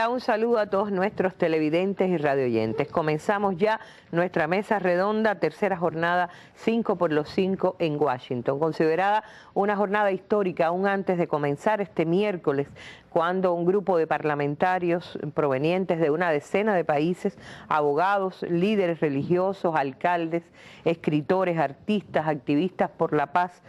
Hola, un saludo a todos nuestros televidentes y radioyentes. Comenzamos ya nuestra mesa redonda, tercera jornada 5 por los 5 en Washington, considerada una jornada histórica aún antes de comenzar este miércoles, cuando un grupo de parlamentarios provenientes de una decena de países, abogados, líderes religiosos, alcaldes, escritores, artistas, activistas por la paz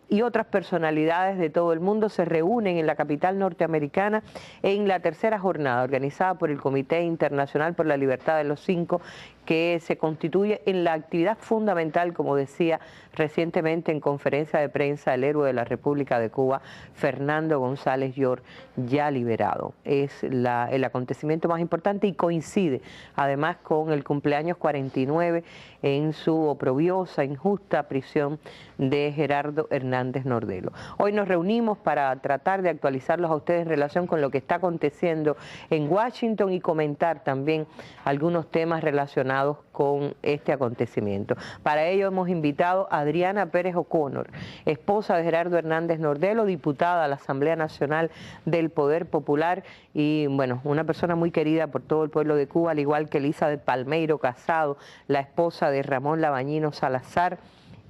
y otras personalidades de todo el mundo se reúnen en la capital norteamericana en la tercera jornada organizada por el Comité Internacional por la Libertad de los Cinco, que se constituye en la actividad fundamental, como decía recientemente en conferencia de prensa el héroe de la República de Cuba, Fernando González Llor, ya liberado. Es el acontecimiento más importante y coincide además con el cumpleaños 49 en su oprobiosa, injusta prisión de Gerardo Hernández Nordelo. Hoy nos reunimos para tratar de actualizarlos a ustedes en relación con lo que está aconteciendo en Washington y comentar también algunos temas relacionados con este acontecimiento. Para ello hemos invitado a Adriana Pérez O'Connor, esposa de Gerardo Hernández Nordelo, diputada a la Asamblea Nacional del Poder Popular y, bueno, una persona muy querida por todo el pueblo de Cuba, al igual que Elizabeth Palmeiro Casado, la esposa de Ramón Labañino Salazar,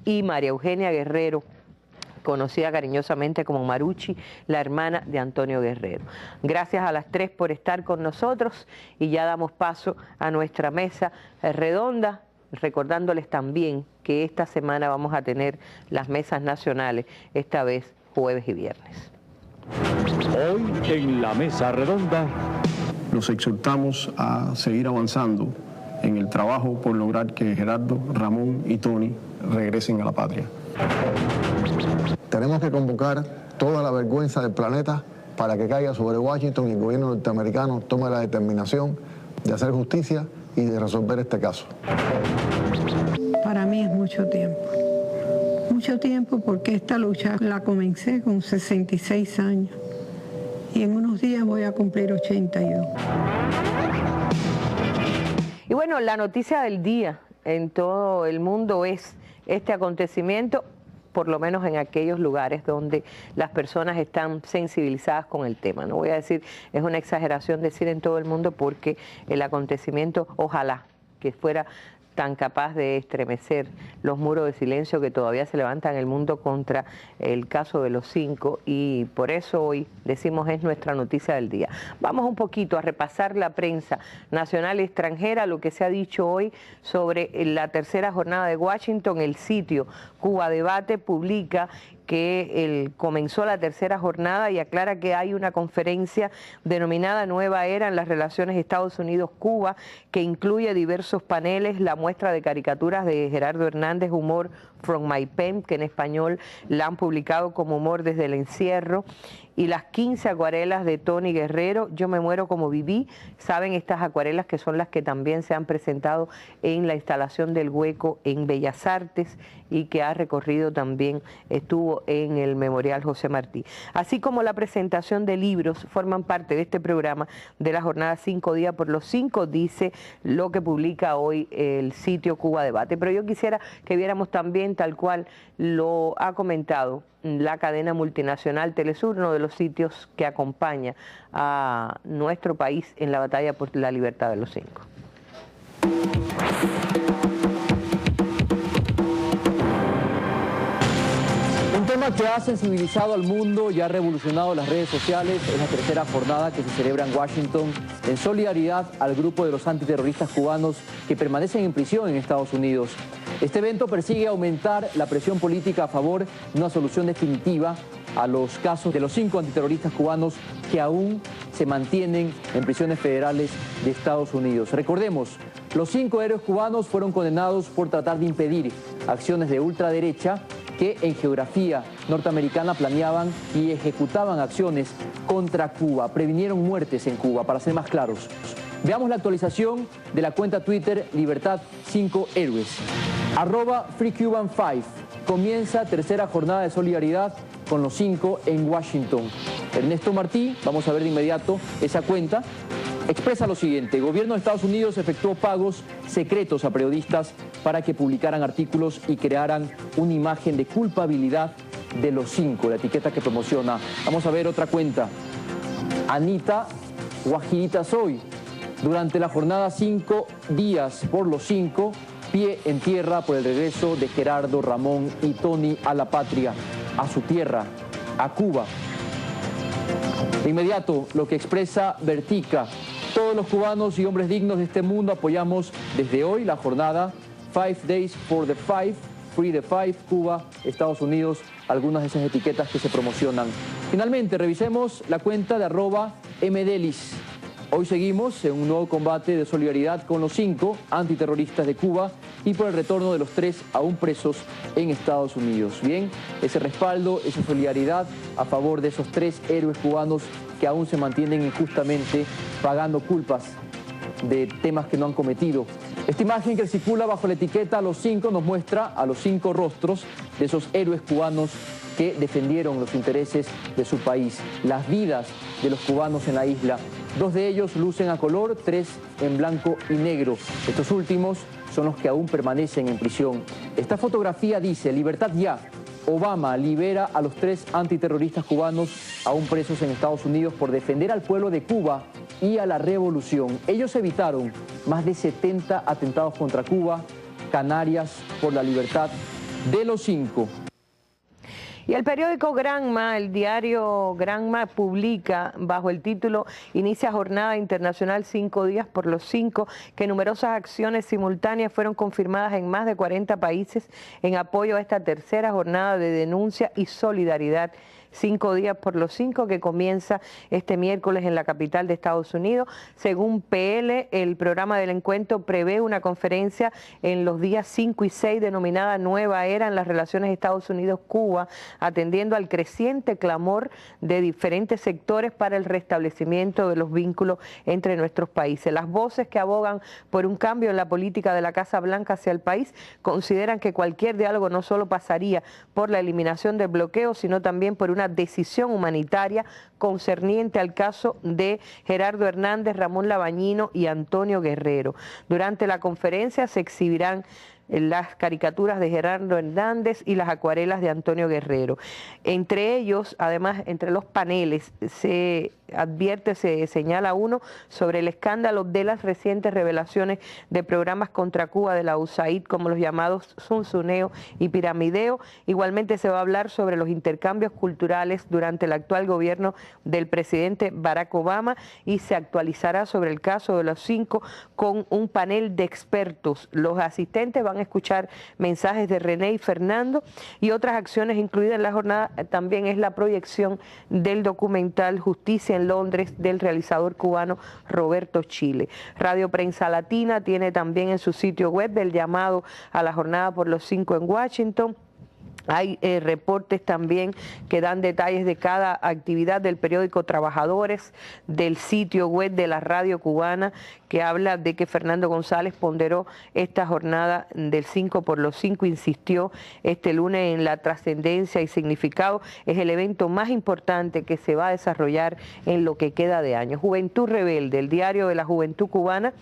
y María Eugenia Guerrero, conocida cariñosamente como Maruchi, la hermana de Antonio Guerrero. Gracias a las tres por estar con nosotros y ya damos paso a nuestra mesa redonda, recordándoles también que esta semana vamos a tener las mesas nacionales, esta vez jueves y viernes. Hoy en la mesa redonda los exhortamos a seguir avanzando en el trabajo por lograr que Gerardo, Ramón y Tony regresen a la patria. Tenemos que convocar toda la vergüenza del planeta para que caiga sobre Washington y el gobierno norteamericano tome la determinación de hacer justicia y de resolver este caso. Para mí es mucho tiempo porque esta lucha la comencé con 66 años y en unos días voy a cumplir 82. Y bueno, la noticia del día en todo el mundo es este acontecimiento, por lo menos en aquellos lugares donde las personas están sensibilizadas con el tema. No voy a decir, es una exageración decir en todo el mundo, porque el acontecimiento, ojalá que fuera tan capaz de estremecer los muros de silencio que todavía se levantan en el mundo contra el caso de los cinco, y por eso hoy decimos es nuestra noticia del día. Vamos un poquito a repasar la prensa nacional y extranjera, lo que se ha dicho hoy sobre la tercera jornada de Washington. El sitio Cuba Debate publica que comenzó la tercera jornada y aclara que hay una conferencia denominada Nueva Era en las relaciones Estados Unidos-Cuba, que incluye diversos paneles, la muestra de caricaturas de Gerardo Hernández, Humor from My Pen, que en español la han publicado como Humor desde el encierro, y las 15 acuarelas de Tony Guerrero, Yo me muero como viví. Saben, estas acuarelas que son las que también se han presentado en la instalación del Hueco en Bellas Artes y que ha recorrido también, estuvo en el Memorial José Martí. Así como la presentación de libros forman parte de este programa de la jornada 5 días por los 5, dice lo que publica hoy el sitio Cuba Debate. Pero yo quisiera que viéramos también, tal cual lo ha comentado la cadena multinacional Telesur, uno de los sitios que acompaña a nuestro país en la batalla por la libertad de los cinco. Un tema que ha sensibilizado al mundo y ha revolucionado las redes sociales es la tercera jornada que se celebra en Washington en solidaridad al grupo de los antiterroristas cubanos que permanecen en prisión en Estados Unidos. Este evento persigue aumentar la presión política a favor de una solución definitiva a los casos de los 5 antiterroristas cubanos que aún se mantienen en prisiones federales de Estados Unidos. Recordemos, los 5 héroes cubanos fueron condenados por tratar de impedir acciones de ultraderecha que en geografía norteamericana planeaban y ejecutaban acciones contra Cuba, previnieron muertes en Cuba, para ser más claros. Veamos la actualización de la cuenta Twitter Libertad 5 Héroes. @FreeCuban5. Comienza tercera jornada de solidaridad con los 5 en Washington. Ernesto Martí, vamos a ver de inmediato esa cuenta, expresa lo siguiente: el gobierno de Estados Unidos efectuó pagos secretos a periodistas para que publicaran artículos y crearan una imagen de culpabilidad de los 5, la etiqueta que promociona. Vamos a ver otra cuenta. Anita Guajiritas hoy. Durante la jornada 5 días por los 5, pie en tierra por el regreso de Gerardo, Ramón y Tony a la patria, a su tierra, a Cuba. De inmediato, lo que expresa Vertica. Todos los cubanos y hombres dignos de este mundo apoyamos desde hoy la jornada 5 Days for the 5, Free the 5, Cuba, Estados Unidos, algunas de esas etiquetas que se promocionan. Finalmente, revisemos la cuenta de @mdelis. Hoy seguimos en un nuevo combate de solidaridad con los 5 antiterroristas de Cuba y por el retorno de los 3 aún presos en Estados Unidos. Bien, ese respaldo, esa solidaridad a favor de esos 3 héroes cubanos que aún se mantienen injustamente pagando culpas de temas que no han cometido. Esta imagen que circula bajo la etiqueta Los 5 nos muestra a los 5 rostros de esos héroes cubanos que defendieron los intereses de su país, las vidas de los cubanos en la isla. 2 de ellos lucen a color, 3 en blanco y negro. Estos últimos son los que aún permanecen en prisión. Esta fotografía dice: libertad ya. Obama libera a los 3 antiterroristas cubanos aún presos en Estados Unidos por defender al pueblo de Cuba y a la revolución. Ellos evitaron más de 70 atentados contra Cuba. Canarias por la libertad de los 5. Y el periódico Granma, el diario Granma, publica bajo el título "Inicia Jornada Internacional 5 días por los 5", que numerosas acciones simultáneas fueron confirmadas en más de 40 países en apoyo a esta tercera jornada de denuncia y solidaridad 5 días por los 5, que comienza este miércoles en la capital de Estados Unidos. Según PL, el programa del encuentro prevé una conferencia en los días 5 y 6 denominada Nueva Era en las relaciones Estados Unidos-Cuba, atendiendo al creciente clamor de diferentes sectores para el restablecimiento de los vínculos entre nuestros países. Las voces que abogan por un cambio en la política de la Casa Blanca hacia el país consideran que cualquier diálogo no solo pasaría por la eliminación del bloqueo, sino también por una decisión humanitaria concerniente al caso de Gerardo Hernández, Ramón Labañino y Antonio Guerrero. Durante la conferencia se exhibirán las caricaturas de Gerardo Hernández y las acuarelas de Antonio Guerrero. Entre ellos, además, entre los paneles, se advierte, se señala uno sobre el escándalo de las recientes revelaciones de programas contra Cuba de la USAID, como los llamados Zunzuneo y Piramideo. Igualmente se va a hablar sobre los intercambios culturales durante el actual gobierno del presidente Barack Obama y se actualizará sobre el caso de los 5 con un panel de expertos. Los asistentes van a escuchar mensajes de René y Fernando, y otras acciones incluidas en la jornada también es la proyección del documental Justicia en Londres del realizador cubano Roberto Chile. Radio Prensa Latina tiene también en su sitio web el llamado a la jornada por los 5 en Washington. Hay reportes también que dan detalles de cada actividad del periódico Trabajadores, del sitio web de la radio cubana, que habla de que Fernando González ponderó esta jornada del 5 por los 5, insistió este lunes en la trascendencia y significado. Es el evento más importante que se va a desarrollar en lo que queda de año. Juventud Rebelde, el diario de la juventud cubana,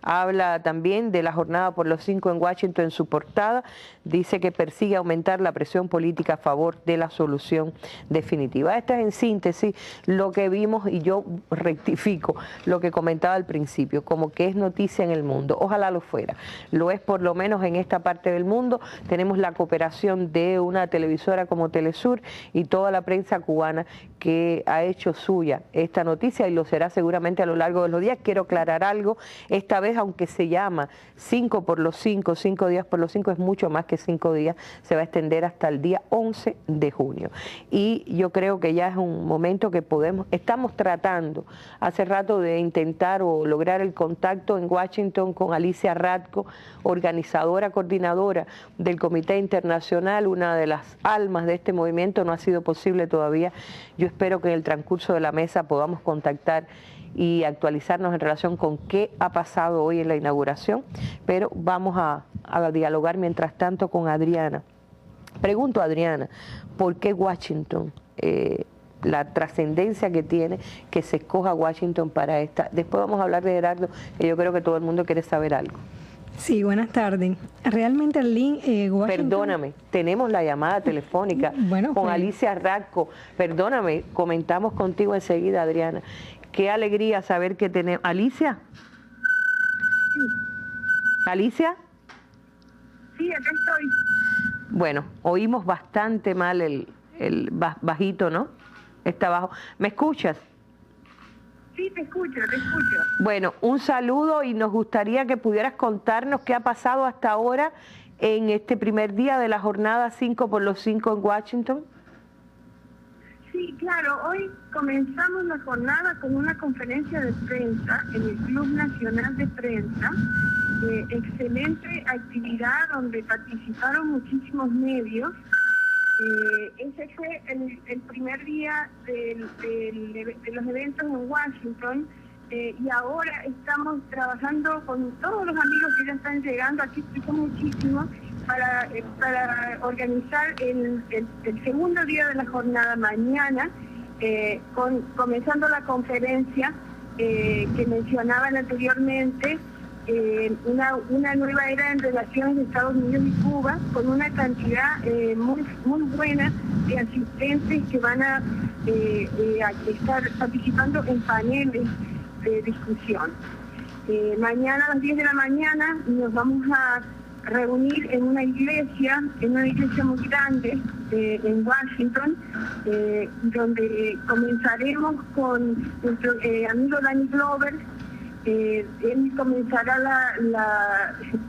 habla también de la jornada por los 5 en Washington en su portada. Dice que persigue aumentar la presión política a favor de la solución definitiva. Esta es en síntesis lo que vimos, y yo rectifico lo que comentaba al principio, como que es noticia en el mundo. Ojalá lo fuera. Lo es por lo menos en esta parte del mundo. Tenemos la cooperación de una televisora como Telesur y toda la prensa cubana que ha hecho suya esta noticia, y lo será seguramente a lo largo de los días. Quiero aclarar algo. Esta vez, aunque se llama 5 por los 5, 5 días por los 5, es mucho más que 5 días. Se va a extender hasta el día 11 de junio. Y yo creo que ya es un momento que estamos tratando hace rato de intentar o lograr el contacto en Washington con Alicia Radko, organizadora, coordinadora del Comité Internacional, una de las almas de este movimiento. No ha sido posible todavía. Yo espero que en el transcurso de la mesa podamos contactar y actualizarnos en relación con qué ha pasado hoy en la inauguración, pero vamos a dialogar mientras tanto con Adriana. Pregunto a Adriana, ¿por qué Washington? La trascendencia que tiene que se escoja Washington para esta. Después vamos a hablar de Gerardo, que yo creo que todo el mundo quiere saber algo. Sí, buenas tardes. Realmente el link Washington... Perdóname, tenemos la llamada telefónica con Alicia Radko. Perdóname, comentamos contigo enseguida, Adriana. Qué alegría saber que tenemos... ¿Alicia? Sí. ¿Alicia? Sí, acá estoy. Bueno, oímos bastante mal el bajito, ¿no? Está bajo. ¿Me escuchas? Sí, te escucho, te escucho. Bueno, un saludo y nos gustaría que pudieras contarnos qué ha pasado hasta ahora en este primer día de la jornada 5 por los 5 en Washington. Sí, claro, hoy comenzamos la jornada con una conferencia de prensa en el Club Nacional de Prensa. Excelente actividad donde participaron muchísimos medios. Ese fue el primer día de los eventos en Washington y ahora estamos trabajando con todos los amigos que ya están llegando, aquí son muchísimos, para organizar el segundo día de la jornada mañana, comenzando la conferencia que mencionaban anteriormente, una nueva era en relaciones de Estados Unidos y Cuba, con una cantidad muy buena de asistentes que van a estar participando en paneles de discusión. Mañana a las 10 de la mañana nos vamos a reunir en una iglesia muy grande en Washington, donde comenzaremos con nuestro amigo Danny Glover. Él comenzará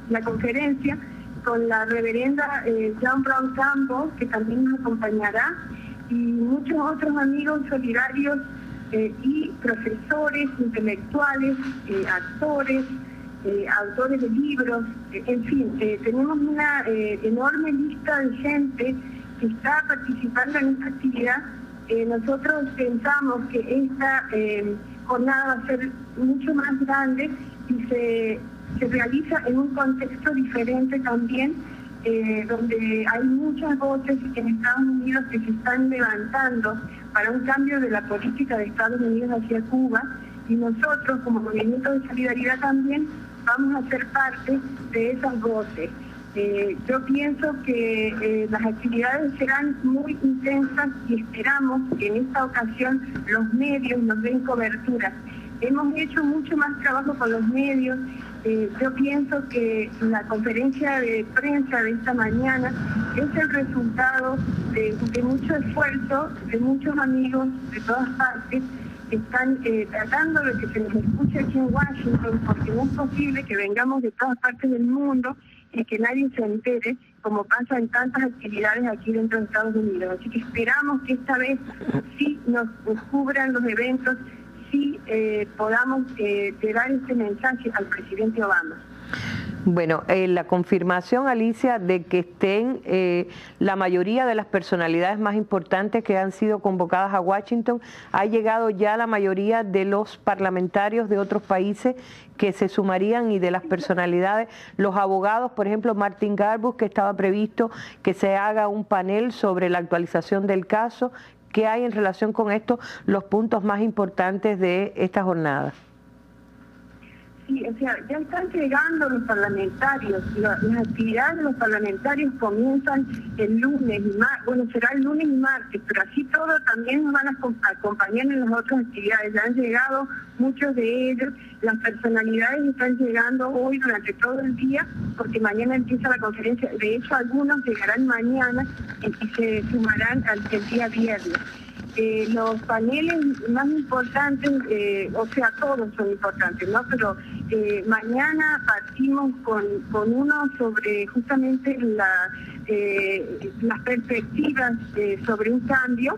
la conferencia con la reverenda John Brown Campbell, que también nos acompañará, y muchos otros amigos solidarios y profesores, intelectuales, actores, autores de libros, en fin, tenemos una enorme lista de gente que está participando en esta actividad. Nosotros pensamos que esta jornada va a ser mucho más grande y se realiza en un contexto diferente también, donde hay muchas voces en Estados Unidos que se están levantando para un cambio de la política de Estados Unidos hacia Cuba, y nosotros como movimiento de solidaridad también vamos a ser parte de esas voces. Yo pienso que las actividades serán muy intensas y esperamos que en esta ocasión los medios nos den cobertura. Hemos hecho mucho más trabajo con los medios. Yo pienso que la conferencia de prensa de esta mañana es el resultado de mucho esfuerzo, de muchos amigos de todas partes que están tratando de que se nos escuche aquí en Washington, porque no es posible que vengamos de todas partes del mundo y que nadie se entere, como pasa en tantas actividades aquí dentro de Estados Unidos. Así que esperamos que esta vez sí nos cubran los eventos, sí podamos llevar este mensaje al presidente Obama. Bueno, la confirmación, Alicia, de que estén la mayoría de las personalidades más importantes que han sido convocadas a Washington, ha llegado ya la mayoría de los parlamentarios de otros países que se sumarían y de las personalidades, los abogados, por ejemplo, Martin Garbus, que estaba previsto que se haga un panel sobre la actualización del caso. ¿Qué hay en relación con esto, los puntos más importantes de esta jornada? Sí, o sea, ya están llegando los parlamentarios. Las actividades de los parlamentarios comienzan el lunes y bueno, será el lunes y martes, pero así todo también nos van a acompañar en las otras actividades. Ya han llegado muchos de ellos. Las personalidades están llegando hoy durante todo el día, porque mañana empieza la conferencia. De hecho, algunos llegarán mañana y se sumarán al día viernes. Los paneles más importantes, o sea, todos son importantes, ¿no? Pero mañana partimos con uno sobre justamente las perspectivas sobre un cambio,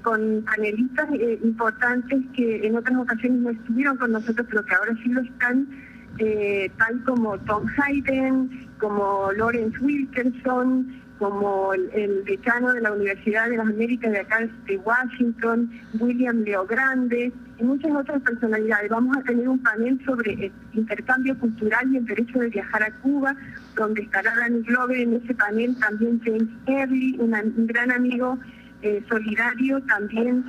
con panelistas importantes que en otras ocasiones no estuvieron con nosotros, pero que ahora sí lo están, tal como Tom Hayden, como Lawrence Wilkerson, como el decano de la Universidad de las Américas de acá de Washington, William Leo Grande, y muchas otras personalidades. Vamos a tener un panel sobre el intercambio cultural y el derecho de viajar a Cuba, donde estará Danny Glover en ese panel, también James Early, un gran amigo solidario, también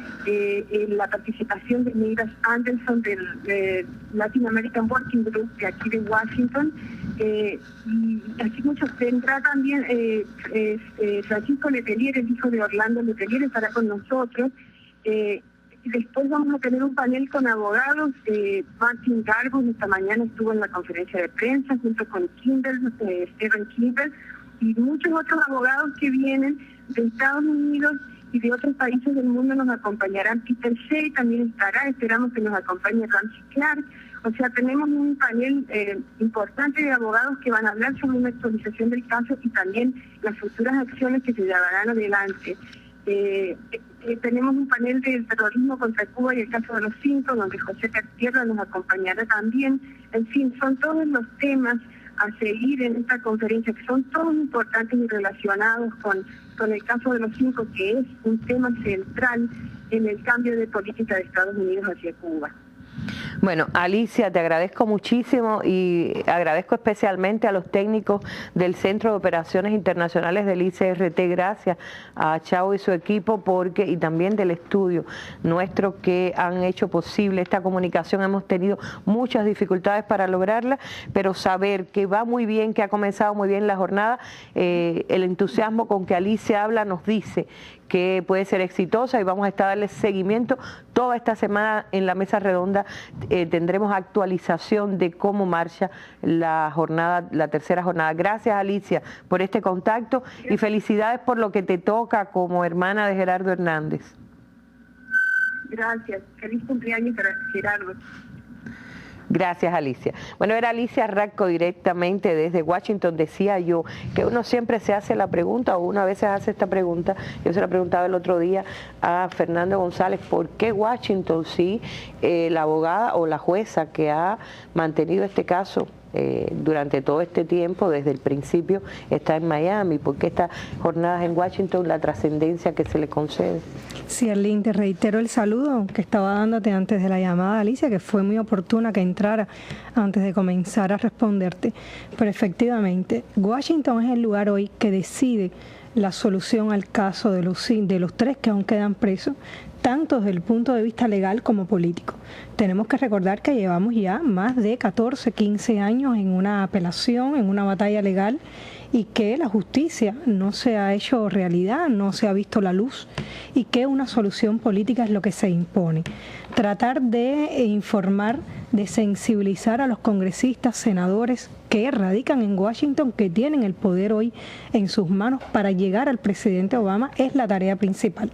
la participación de Neiras Anderson del Latin American Working Group de aquí de Washington, y así muchos. Vendrá también Francisco Letelier, el hijo de Orlando Letelier, estará con nosotros. Y después vamos a tener un panel con abogados. Martin Garbus esta mañana estuvo en la conferencia de prensa junto con Stephen Kimber, y muchos otros abogados que vienen de Estados Unidos y de otros países del mundo nos acompañarán. Peter Shea también estará, esperamos que nos acompañe Ramsey Clark. O sea, tenemos un panel importante de abogados que van a hablar sobre una actualización del caso y también las futuras acciones que se llevarán adelante. Tenemos un panel del terrorismo contra Cuba y el caso de los 5, donde José Cartierra nos acompañará también. En fin, son todos los temas a seguir en esta conferencia, que son todos importantes y relacionados con el caso de los 5, que es un tema central en el cambio de política de Estados Unidos hacia Cuba. Bueno, Alicia, te agradezco muchísimo y agradezco especialmente a los técnicos del Centro de Operaciones Internacionales del ICRT. Gracias a Chao y su equipo y también del estudio nuestro que han hecho posible esta comunicación. Hemos tenido muchas dificultades para lograrla, pero saber que va muy bien, que ha comenzado muy bien la jornada, el entusiasmo con que Alicia habla nos dice que puede ser exitosa y vamos a estar darle seguimiento toda esta semana en la mesa redonda. Tendremos actualización de cómo marcha la jornada, la tercera jornada. Gracias, Alicia, por este contacto y felicidades por lo que te toca como hermana de Gerardo Hernández. Gracias. Feliz cumpleaños para Gerardo. Gracias, Alicia. Bueno, era Alicia Radko directamente desde Washington. Decía yo que uno siempre se hace la pregunta, o uno a veces hace esta pregunta. Yo se la preguntaba el otro día a Fernando González, ¿por qué Washington si la abogada o la jueza que ha mantenido este caso durante todo este tiempo, desde el principio, está en Miami? ¿Por qué estas jornadas en Washington, la trascendencia que se le concede? Sí, Arlene, te reitero el saludo que estaba dándote antes de la llamada, Alicia, que fue muy oportuna que entrara antes de comenzar a responderte. Pero efectivamente, Washington es el lugar hoy que decide la solución al caso de los 3 que aún quedan presos, tanto desde el punto de vista legal como político. Tenemos que recordar que llevamos ya más de 14, 15 años en una apelación, en una batalla legal, y que la justicia no se ha hecho realidad, no se ha visto la luz, y que una solución política es lo que se impone. Tratar de informar, de sensibilizar a los congresistas, senadores que radican en Washington, que tienen el poder hoy en sus manos para llegar al presidente Obama, es la tarea principal.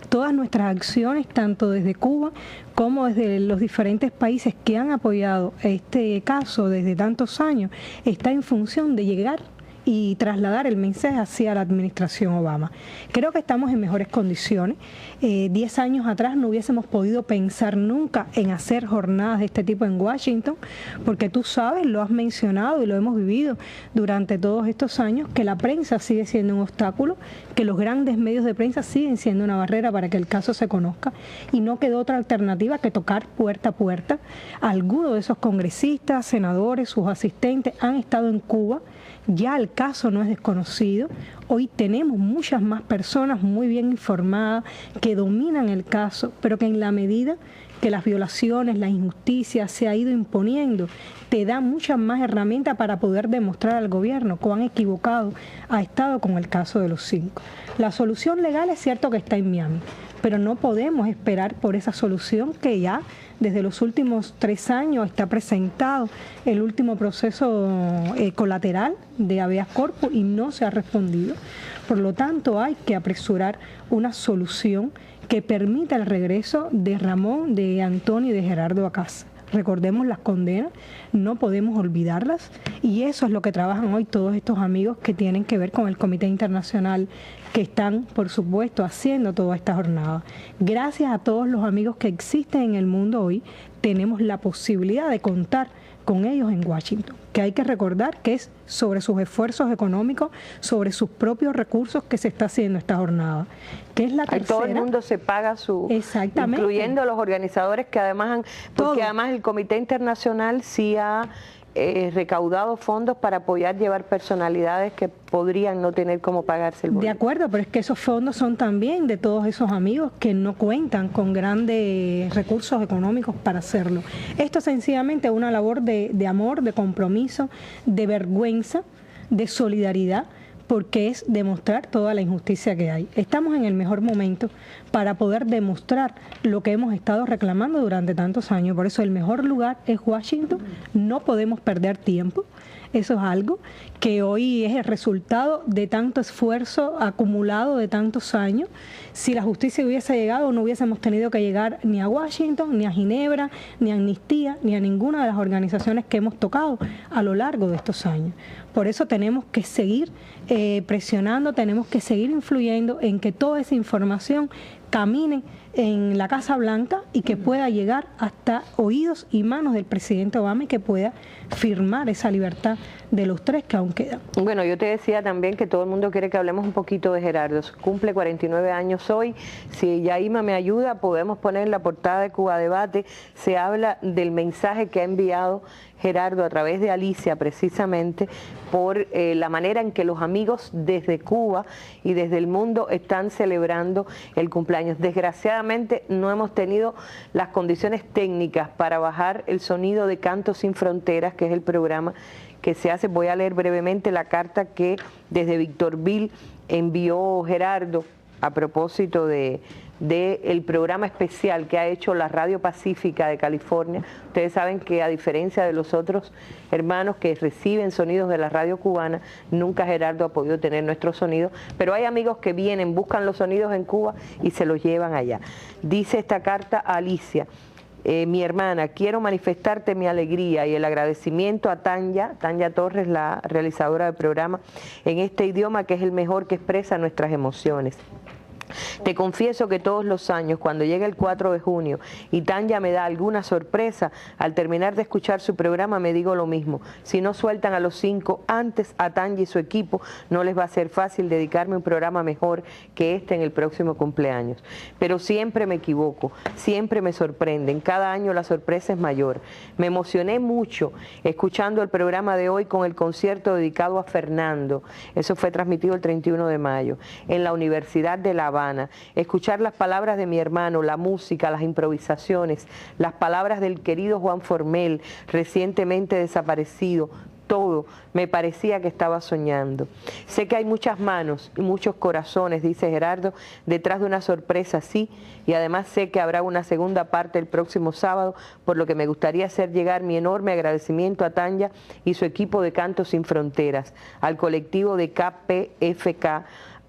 Todas nuestras acciones, tanto desde Cuba como desde los diferentes países que han apoyado este caso desde tantos años, está en función de llegar y trasladar el mensaje hacia la administración Obama. Creo que estamos en mejores condiciones. 10 años atrás no hubiésemos podido pensar nunca en hacer jornadas de este tipo en Washington, porque tú sabes, lo has mencionado y lo hemos vivido durante todos estos años, que la prensa sigue siendo un obstáculo, que los grandes medios de prensa siguen siendo una barrera para que el caso se conozca, y no quedó otra alternativa que tocar puerta a puerta. Algunos de esos congresistas, senadores, sus asistentes han estado en Cuba. Ya el caso no es desconocido. Hoy tenemos muchas más personas muy bien informadas que dominan el caso, pero que en la medida que las violaciones, la injusticia se ha ido imponiendo, te da muchas más herramientas para poder demostrar al gobierno cuán equivocado ha estado con el caso de los 5. La solución legal es cierto que está en Miami, pero no podemos esperar por esa solución que ya desde los últimos 3 años está presentado el último proceso colateral de habeas corpus y no se ha respondido. Por lo tanto, hay que apresurar una solución que permita el regreso de Ramón, de Antonio y de Gerardo a casa. Recordemos las condenas, no podemos olvidarlas, y eso es lo que trabajan hoy todos estos amigos que tienen que ver con el Comité Internacional, que están, por supuesto, haciendo toda esta jornada. Gracias a todos los amigos que existen en el mundo hoy, tenemos la posibilidad de contar con ellos en Washington, que hay que recordar que es sobre sus esfuerzos económicos, sobre sus propios recursos que se está haciendo esta jornada, que es la tercera. Todo el mundo se paga su... Exactamente. Incluyendo los organizadores que además porque además el Comité Internacional sí ha recaudado fondos para apoyar llevar personalidades que podrían no tener cómo pagarse el boleto. De acuerdo, pero es que esos fondos son también de todos esos amigos que no cuentan con grandes recursos económicos para hacerlo. Esto es sencillamente una labor de amor, de compromiso, de vergüenza, de solidaridad, porque es demostrar toda la injusticia que hay. Estamos en el mejor momento para poder demostrar lo que hemos estado reclamando durante tantos años. Por eso el mejor lugar es Washington, no podemos perder tiempo. Eso es algo que hoy es el resultado de tanto esfuerzo acumulado de tantos años. Si la justicia hubiese llegado, no hubiésemos tenido que llegar ni a Washington, ni a Ginebra, ni a Amnistía, ni a ninguna de las organizaciones que hemos tocado a lo largo de estos años. Por eso tenemos que seguir presionando, tenemos que seguir influyendo en que toda esa información camine en la Casa Blanca y que pueda llegar hasta oídos y manos del presidente Obama y que pueda firmar esa libertad de los 3 que aún quedan. Bueno, yo te decía también que todo el mundo quiere que hablemos un poquito de Gerardo. Cumple 49 años hoy. Si Yaima me ayuda, podemos poner en la portada de Cuba Debate. Se habla del mensaje que ha enviado Gerardo a través de Alicia, precisamente por la manera en que los amigos desde Cuba y desde el mundo están celebrando el cumpleaños. Desgraciadamente no hemos tenido las condiciones técnicas para bajar el sonido de Cantos Sin Fronteras, que es el programa que se hace. Voy a leer brevemente la carta que desde Victorville envió Gerardo a propósito del programa especial que ha hecho la Radio Pacífica de California. Ustedes saben que a diferencia de los otros hermanos que reciben sonidos de la radio cubana, nunca Gerardo ha podido tener nuestro sonido, pero hay amigos que vienen, buscan los sonidos en Cuba y se los llevan allá. Dice esta carta a Alicia: mi hermana, quiero manifestarte mi alegría y el agradecimiento a Tanya Torres, la realizadora del programa, en este idioma que es el mejor que expresa nuestras emociones. Te confieso que todos los años, cuando llega el 4 de junio y Tanya me da alguna sorpresa, al terminar de escuchar su programa me digo lo mismo: si no sueltan a los 5 antes a Tanya y su equipo, no les va a ser fácil dedicarme un programa mejor que este en el próximo cumpleaños. Pero siempre me equivoco, siempre me sorprenden, cada año la sorpresa es mayor. Me emocioné mucho escuchando el programa de hoy con el concierto dedicado a Fernando. Eso fue transmitido el 31 de mayo en la Universidad de La Habana. Escuchar las palabras de mi hermano, la música, las improvisaciones, las palabras del querido Juan Formel, recientemente desaparecido, todo me parecía que estaba soñando. Sé que hay muchas manos y muchos corazones, dice Gerardo, detrás de una sorpresa así, y además sé que habrá una segunda parte el próximo sábado, por lo que me gustaría hacer llegar mi enorme agradecimiento a Tanya y su equipo de Cantos Sin Fronteras, al colectivo de KPFK,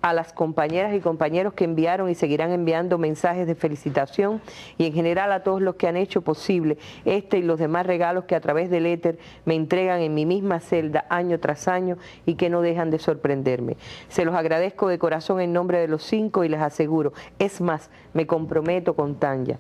a las compañeras y compañeros que enviaron y seguirán enviando mensajes de felicitación, y en general a todos los que han hecho posible este y los demás regalos que a través del éter me entregan en mi misma celda año tras año y que no dejan de sorprenderme. Se los agradezco de corazón en nombre de los 5 y les aseguro, es más, me comprometo con Tanya,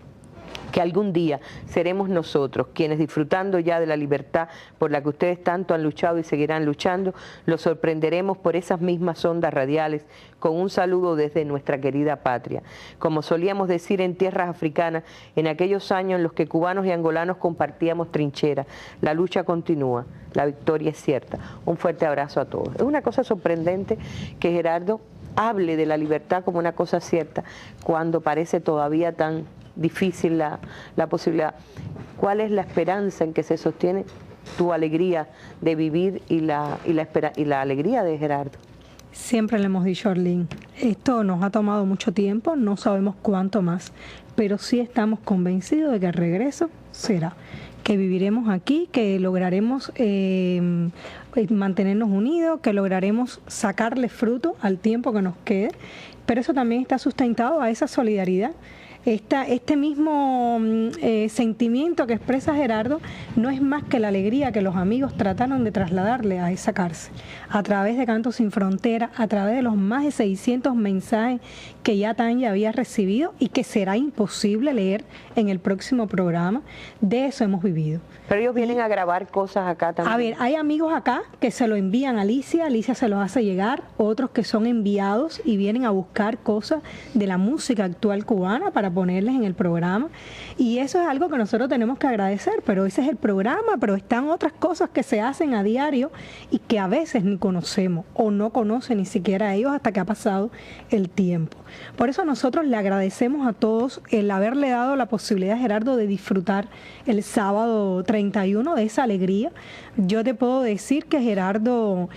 que algún día seremos nosotros quienes, disfrutando ya de la libertad por la que ustedes tanto han luchado y seguirán luchando, los sorprenderemos por esas mismas ondas radiales con un saludo desde nuestra querida patria. Como solíamos decir en tierras africanas, en aquellos años en los que cubanos y angolanos compartíamos trincheras, la lucha continúa, la victoria es cierta. Un fuerte abrazo a todos. Es una cosa sorprendente que Gerardo hable de la libertad como una cosa cierta cuando parece todavía tan difícil la posibilidad. ¿Cuál es la esperanza en que se sostiene tu alegría de vivir y la alegría de Gerardo? Siempre le hemos dicho a Arlene, esto nos ha tomado mucho tiempo, no sabemos cuánto más, pero sí estamos convencidos de que el regreso será, que viviremos aquí, que lograremos mantenernos unidos, que lograremos sacarle fruto al tiempo que nos quede, pero eso también está sustentado a esa solidaridad. Este mismo sentimiento que expresa Gerardo no es más que la alegría que los amigos trataron de trasladarle a esa cárcel, a través de Cantos Sin Fronteras, a través de los más de 600 mensajes que ya Tanya había recibido y que será imposible leer en el próximo programa. De eso hemos vivido. Pero ellos vienen a grabar cosas acá también. A ver, hay amigos acá que se lo envían a Alicia, Alicia se los hace llegar, otros que son enviados y vienen a buscar cosas de la música actual cubana para ponerles en el programa, y eso es algo que nosotros tenemos que agradecer, pero ese es el programa, pero están otras cosas que se hacen a diario y que a veces ni conocemos o no conocen ni siquiera ellos hasta que ha pasado el tiempo. Por eso nosotros le agradecemos a todos el haberle dado la posibilidad a Gerardo de disfrutar el sábado 30 31 de esa alegría. Yo te puedo decir que Gerardo,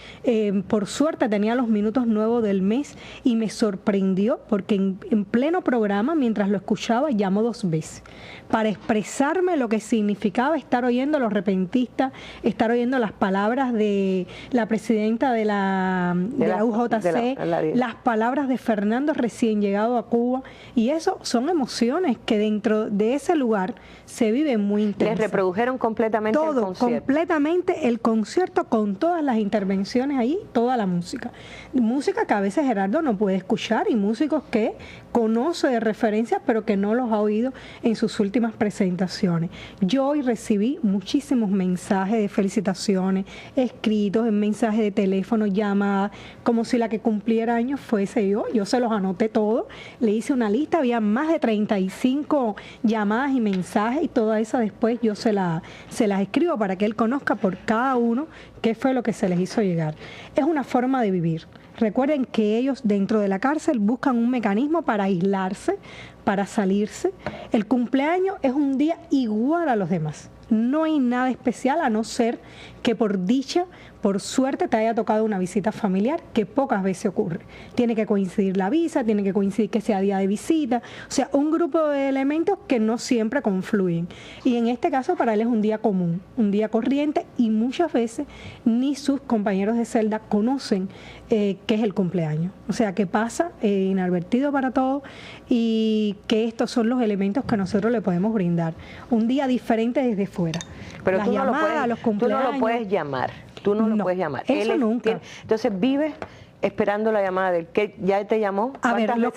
por suerte, tenía los minutos nuevos del mes y me sorprendió porque en pleno programa, mientras lo escuchaba, llamó 2 veces para expresarme lo que significaba estar oyendo a los repentistas, estar oyendo las palabras de la presidenta de la UJC, las palabras de Fernando recién llegado a Cuba, y eso son emociones que dentro de ese lugar se viven muy intensas. ¿Les reprodujeron completamente el concierto? Todo, completamente el concierto con todas las intervenciones ahí, toda la música. Música que a veces Gerardo no puede escuchar y músicos que conoce de referencias pero que no los ha oído en sus últimas presentaciones. Yo hoy recibí muchísimos mensajes de felicitaciones, escritos, en mensajes de teléfono, llamadas, como si la que cumpliera años fuese yo. Yo se los anoté todos, le hice una lista, había más de 35 llamadas y mensajes y toda esa después yo se las escribo para que él conozca por cada uno qué fue lo que se les hizo llegar. Es una forma de vivir. Recuerden que ellos dentro de la cárcel buscan un mecanismo para aislarse, para salirse. El cumpleaños es un día igual a los demás. No hay nada especial a no ser que por dicha, por suerte te haya tocado una visita familiar, que pocas veces ocurre. Tiene que coincidir la visa, tiene que coincidir que sea día de visita, o sea, un grupo de elementos que no siempre confluyen. Y en este caso para él es un día común, un día corriente, y muchas veces ni sus compañeros de celda conocen qué es el cumpleaños. O sea, que pasa inadvertido para todos y que estos son los elementos que nosotros le podemos brindar. Un día diferente desde fuera. Pero las tú no, llamadas, los cumpleaños, tú no lo puedes llamar. Tú no lo puedes llamar. Eso nunca. Entonces vives esperando la llamada de él. ¿Que ya te llamó? A ver, los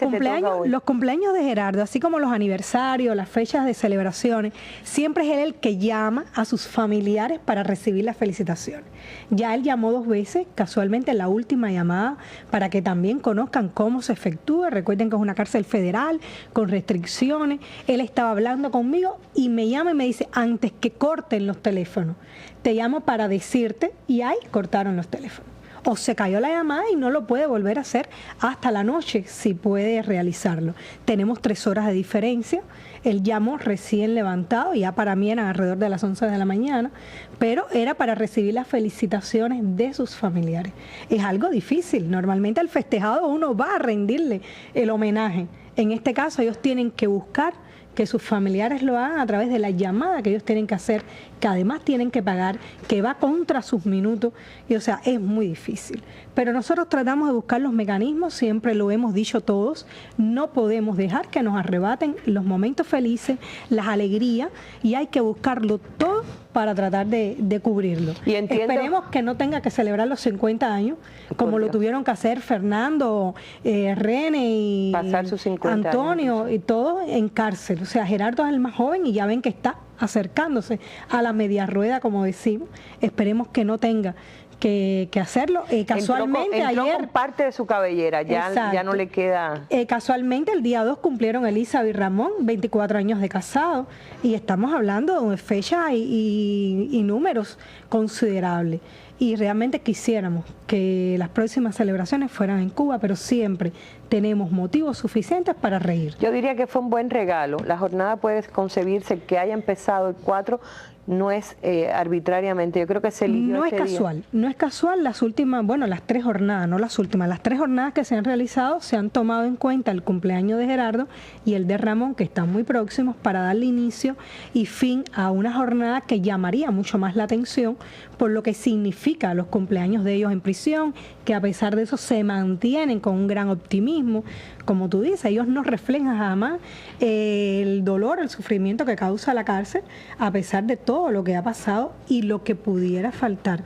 cumpleaños de Gerardo, así como los aniversarios, las fechas de celebraciones, siempre es él el que llama a sus familiares para recibir las felicitaciones. Ya él llamó 2 veces, casualmente la última llamada, para que también conozcan cómo se efectúa. Recuerden que es una cárcel federal, con restricciones. Él estaba hablando conmigo y me llama y me dice, antes que corten los teléfonos, te llamo para decirte, y ahí cortaron los teléfonos. O se cayó la llamada y no lo puede volver a hacer hasta la noche, si puede realizarlo. Tenemos 3 horas de diferencia. Él llamó recién levantado, ya para mí eran alrededor de las 11 de la mañana, pero era para recibir las felicitaciones de sus familiares. Es algo difícil. Normalmente al festejado uno va a rendirle el homenaje. En este caso ellos tienen que buscar que sus familiares lo hagan a través de la llamada que ellos tienen que hacer, que además tienen que pagar, que va contra sus minutos, y o sea, es muy difícil. Pero nosotros tratamos de buscar los mecanismos, siempre lo hemos dicho todos, no podemos dejar que nos arrebaten los momentos felices, las alegrías, y hay que buscarlo todo para tratar de cubrirlo. Y esperemos que no tenga que celebrar los 50 años, como lo tuvieron que hacer Fernando, René y pasar sus 50 Antonio, años. Y todo en cárcel. O sea, Gerardo es el más joven y ya ven que está acercándose a la media rueda, como decimos. Esperemos que no tenga que hacerlo. Casualmente entró ayer con parte de su cabellera, ya no le queda. Casualmente el día 2 cumplieron Elizabeth y Ramón 24 años de casado, y estamos hablando de fechas y números considerables. Y realmente quisiéramos que las próximas celebraciones fueran en Cuba, pero siempre tenemos motivos suficientes para reír. Yo diría que fue un buen regalo. La jornada puede concebirse que haya empezado el 4, no es arbitrariamente. Yo creo que se eligió no es casual, día. No es casual. Las últimas, bueno, las 3 jornadas, no las últimas, las 3 jornadas que se han realizado se han tomado en cuenta el cumpleaños de Gerardo y el de Ramón, que están muy próximos, para darle inicio y fin a una jornada que llamaría mucho más la atención por lo que significa los cumpleaños de ellos en prisión, que a pesar de eso se mantienen con un gran optimismo. Como tú dices, ellos no reflejan jamás el dolor, el sufrimiento que causa la cárcel, a pesar de todo lo que ha pasado y lo que pudiera faltar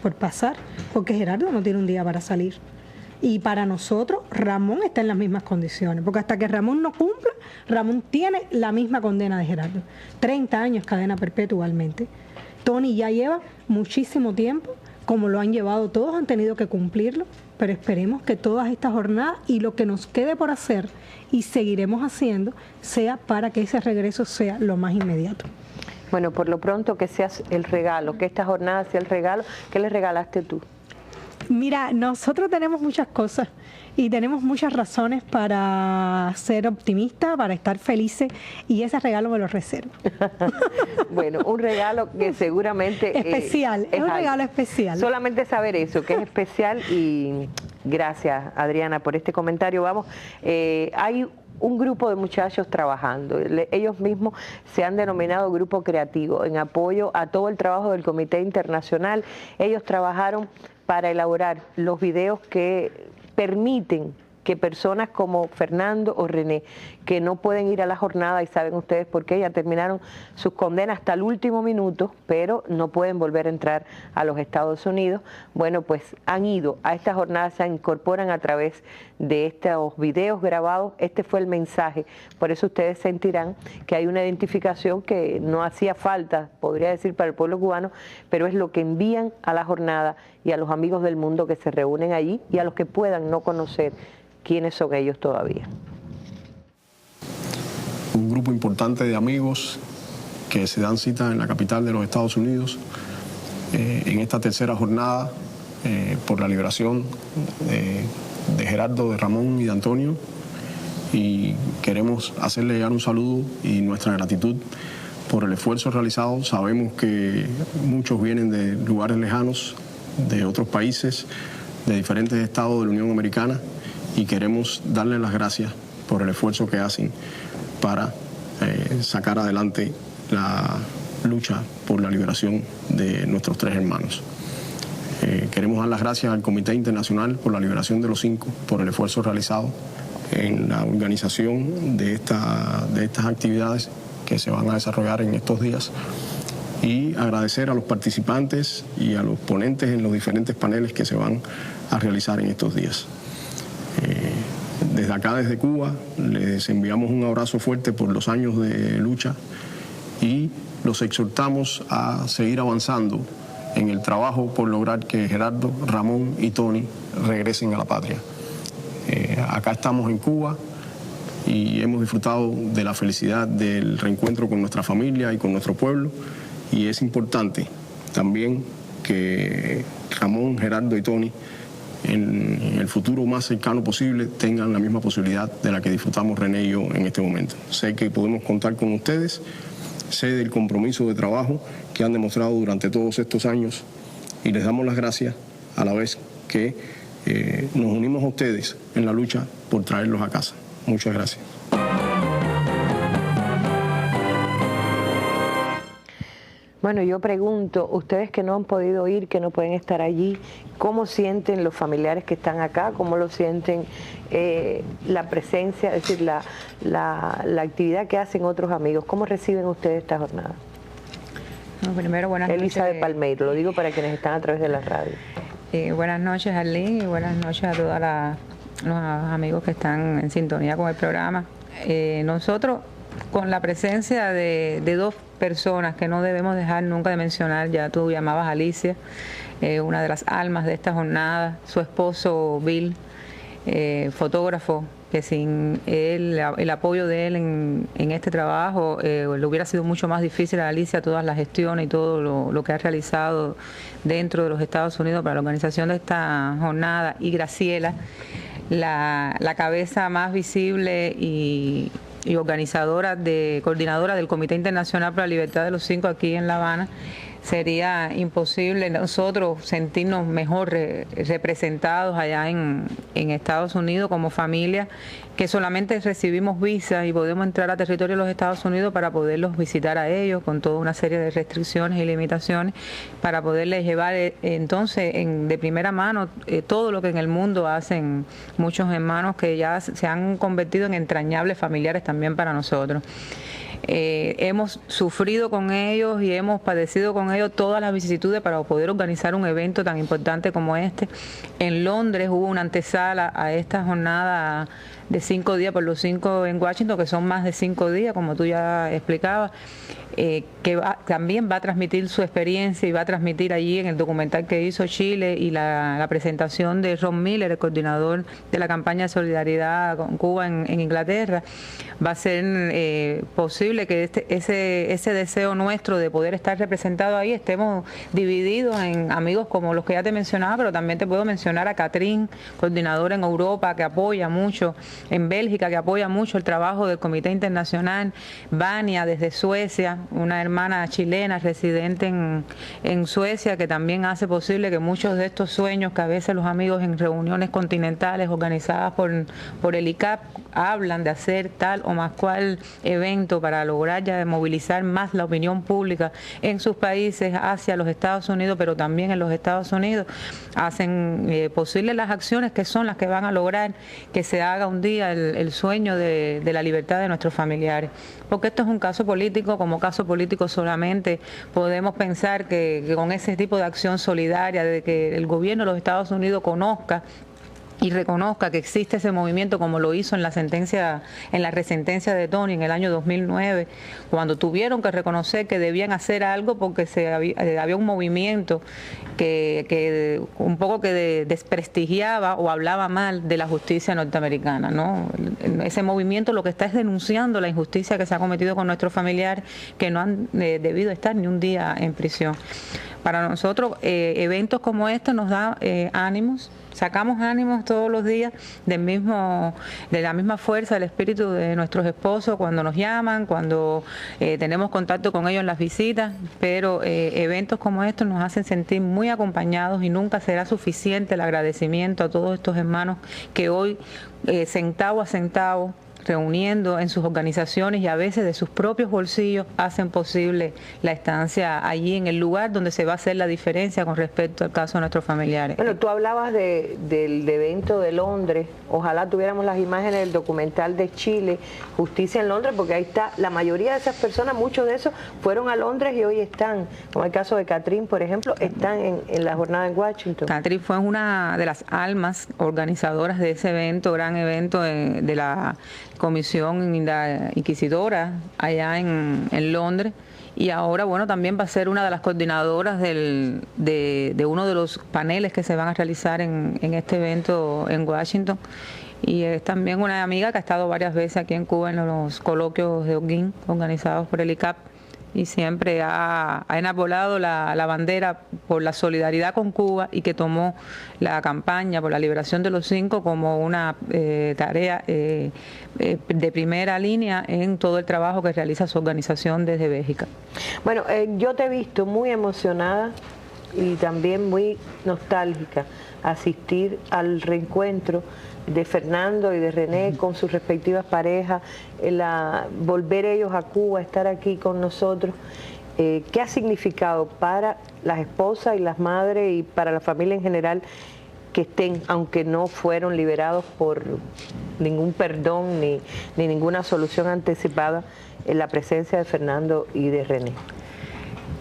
por pasar, porque Gerardo no tiene un día para salir. Y para nosotros, Ramón está en las mismas condiciones, porque hasta que Ramón no cumpla, Ramón tiene la misma condena de Gerardo. 30 años cadena perpetua igualmente. Tony ya lleva muchísimo tiempo, como lo han llevado todos, han tenido que cumplirlo, pero esperemos que todas estas jornadas y lo que nos quede por hacer y seguiremos haciendo sea para que ese regreso sea lo más inmediato. Bueno, por lo pronto que sea el regalo, que esta jornada sea el regalo. ¿Qué le regalaste tú? Mira, nosotros tenemos muchas cosas y tenemos muchas razones para ser optimistas, para estar felices, y ese regalo me lo reservo. Bueno, un regalo que seguramente especial, es un regalo especial. Solamente saber eso, que es especial, y gracias, Adriana, por este comentario. Vamos, hay un grupo de muchachos trabajando. Ellos mismos se han denominado Grupo Creativo, en apoyo a todo el trabajo del Comité Internacional. Ellos trabajaron para elaborar los videos que permiten que personas como Fernando o René, que no pueden ir a la jornada, y saben ustedes por qué, ya terminaron sus condenas hasta el último minuto, pero no pueden volver a entrar a los Estados Unidos. Bueno, pues han ido a esta jornada, se incorporan a través de estos videos grabados. Este fue el mensaje, por eso ustedes sentirán que hay una identificación que no hacía falta, podría decir, para el pueblo cubano, pero es lo que envían a la jornada y a los amigos del mundo que se reúnen allí, y a los que puedan no conocer quiénes son ellos todavía. Un grupo importante de amigos que se dan cita en la capital de los Estados Unidos en esta tercera jornada por la liberación de Gerardo, de Ramón y de Antonio, y queremos hacerle llegar un saludo y nuestra gratitud por el esfuerzo realizado. Sabemos que muchos vienen de lugares lejanos, de otros países, de diferentes estados de la Unión Americana, y queremos darles las gracias por el esfuerzo que hacen para sacar adelante la lucha por la liberación de nuestros 3 hermanos. Queremos dar las gracias al Comité Internacional por la liberación de los 5, por el esfuerzo realizado en la organización de estas actividades que se van a desarrollar en estos días, y agradecer a los participantes y a los ponentes en los diferentes paneles que se van a realizar en estos días. Desde acá, desde Cuba, les enviamos un abrazo fuerte por los años de lucha, y los exhortamos a seguir avanzando en el trabajo por lograr que Gerardo, Ramón y Tony regresen a la patria. Acá estamos en Cuba y hemos disfrutado de la felicidad del reencuentro con nuestra familia y con nuestro pueblo, y es importante también que Ramón, Gerardo y Tony en el futuro más cercano posible tengan la misma posibilidad de la que disfrutamos René y yo en este momento. Sé que podemos contar con ustedes, sé del compromiso de trabajo que han demostrado durante todos estos años, y les damos las gracias a la vez que nos unimos a ustedes en la lucha por traerlos a casa. Muchas gracias. Bueno, yo pregunto, ustedes que no han podido ir, que no pueden estar allí, ¿cómo sienten los familiares que están acá? ¿Cómo lo sienten la presencia, es decir, la actividad que hacen otros amigos? ¿Cómo reciben ustedes esta jornada? Bueno, primero, buenas noches. Elisa de Palmeiro, lo digo para quienes están a través de la radio. Buenas noches, Arlene, y buenas noches a todos los amigos que están en sintonía con el programa. Nosotros, con la presencia de 2 personas que no debemos dejar nunca de mencionar, ya tú llamabas a Alicia, una de las almas de esta jornada, su esposo Bill, fotógrafo, que sin él, el apoyo de él en este trabajo, le hubiera sido mucho más difícil a Alicia todas las gestiones y todo lo que ha realizado dentro de los Estados Unidos para la organización de esta jornada, y Graciela, la cabeza más visible y organizadora, coordinadora del Comité Internacional para la Libertad de los 5 aquí en La Habana. Sería imposible nosotros sentirnos mejor representados allá en Estados Unidos como familia, que solamente recibimos visas y podemos entrar a territorio de los Estados Unidos para poderlos visitar a ellos con toda una serie de restricciones y limitaciones, para poderles llevar entonces de primera mano todo lo que en el mundo hacen muchos hermanos que ya se han convertido en entrañables familiares también para nosotros. Hemos sufrido con ellos y hemos padecido con ellos todas las vicisitudes para poder organizar un evento tan importante como este. En Londres hubo una antesala a esta jornada de 5 días por los 5 en Washington, que son más de 5 días, como tú ya explicabas, también va a transmitir su experiencia y va a transmitir allí en el documental que hizo Chile y la presentación de Ron Miller, el coordinador de la campaña de solidaridad con Cuba en Inglaterra. Va a ser posible que ese deseo nuestro de poder estar representado ahí estemos divididos en amigos como los que ya te mencionaba, pero también te puedo mencionar a Catherine, coordinadora en Europa, que apoya mucho, en Bélgica, que apoya mucho el trabajo del Comité Internacional, Vania desde Suecia, una hermana chilena residente en Suecia, que también hace posible que muchos de estos sueños que a veces los amigos en reuniones continentales organizadas por el ICAP hablan de hacer tal o más cual evento para lograr ya movilizar más la opinión pública en sus países hacia los Estados Unidos, pero también en los Estados Unidos, hacen posible las acciones que son las que van a lograr que se haga un día el sueño de la libertad de nuestros familiares. Porque esto es un caso político, como caso político solamente podemos pensar que con ese tipo de acción solidaria, de que el gobierno de los Estados Unidos conozca y reconozca que existe ese movimiento, como lo hizo en la resentencia de Tony en el año 2009, cuando tuvieron que reconocer que debían hacer algo porque había un movimiento que un poco que desprestigiaba o hablaba mal de la justicia norteamericana, ¿no? Ese movimiento lo que está es denunciando la injusticia que se ha cometido con nuestros familiares que no han debido estar ni un día en prisión. Para nosotros, eventos como este nos da ánimos, sacamos ánimos todos los días de la misma fuerza del espíritu de nuestros esposos cuando nos llaman, cuando tenemos contacto con ellos en las visitas, pero eventos como estos nos hacen sentir muy acompañados y nunca será suficiente el agradecimiento a todos estos hermanos que hoy, centavo a centavo, reuniendo en sus organizaciones y a veces de sus propios bolsillos, hacen posible la estancia allí en el lugar donde se va a hacer la diferencia con respecto al caso de nuestros familiares. Bueno, tú hablabas del evento de Londres, ojalá tuviéramos las imágenes del documental de Chile, Justicia en Londres, porque ahí está, la mayoría de esas personas, muchos de esos fueron a Londres y hoy están, como el caso de Catherine, por ejemplo, están en la jornada en Washington. Catherine fue una de las almas organizadoras de ese evento, gran evento de la Comisión Inquisidora allá en Londres, y ahora bueno también va a ser una de las coordinadoras de uno de los paneles que se van a realizar en este evento en Washington, y es también una amiga que ha estado varias veces aquí en Cuba en los coloquios de Holguín organizados por el ICAP, y siempre ha enarbolado la bandera por la solidaridad con Cuba y que tomó la campaña por la liberación de los 5 como una tarea de primera línea en todo el trabajo que realiza su organización desde Bélgica. Bueno, yo te he visto muy emocionada y también muy nostálgica asistir al reencuentro de Fernando y de René con sus respectivas parejas, volver ellos a Cuba, estar aquí con nosotros. ¿Qué ha significado para las esposas y las madres y para la familia en general que estén, aunque no fueron liberados por ningún perdón ni ninguna solución anticipada, en la presencia de Fernando y de René?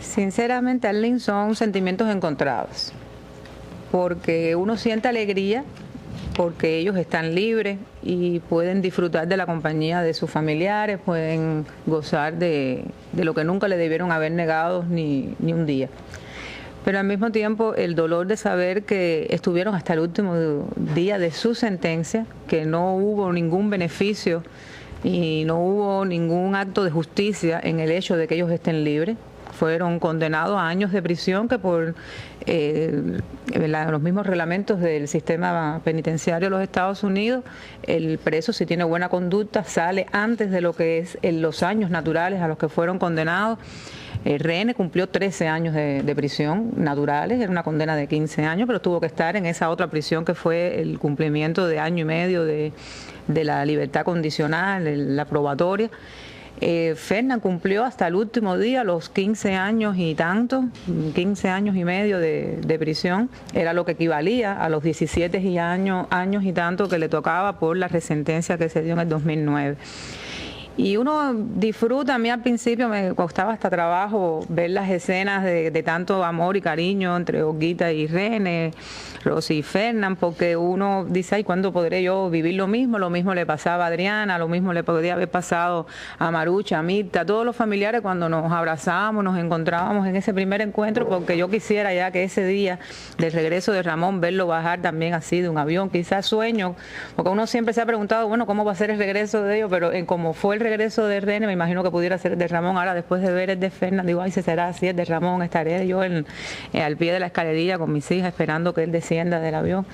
Sinceramente, Arlene, son sentimientos encontrados, porque uno siente alegría porque ellos están libres y pueden disfrutar de la compañía de sus familiares, pueden gozar de lo que nunca le debieron haber negado ni un día. Pero al mismo tiempo el dolor de saber que estuvieron hasta el último día de su sentencia, que no hubo ningún beneficio y no hubo ningún acto de justicia en el hecho de que ellos estén libres. Fueron condenados a años de prisión que por los mismos reglamentos del sistema penitenciario de los Estados Unidos, el preso, si tiene buena conducta, sale antes de lo que es los años naturales a los que fueron condenados. René cumplió 13 años de prisión naturales, era una condena de 15 años, pero tuvo que estar en esa otra prisión que fue el cumplimiento de año y medio de la libertad condicional, la probatoria. Fernan cumplió hasta el último día los 15 años y tanto, 15 años y medio de prisión, era lo que equivalía a los 17 años y tanto que le tocaba por la resentencia que se dio en el 2009. Y uno disfruta. A mí al principio me costaba hasta trabajo ver las escenas de tanto amor y cariño entre Olguita y René, Rosy y Fernán, porque uno dice, ay, ¿cuándo podré yo vivir lo mismo? Lo mismo le pasaba a Adriana, lo mismo le podría haber pasado a Marucha, a Mirta, a todos los familiares cuando nos abrazábamos, nos encontrábamos en ese primer encuentro, porque yo quisiera ya que ese día del regreso de Ramón, verlo bajar también así de un avión, quizás sueño, porque uno siempre se ha preguntado, bueno, ¿cómo va a ser el regreso de ellos? Pero como fue el regreso de René, me imagino que pudiera ser el de Ramón. Ahora, después de ver el de Fernán, digo, ay, si será así el de Ramón, estaré yo al pie de la escalerilla con mis hijas esperando que él descienda del avión.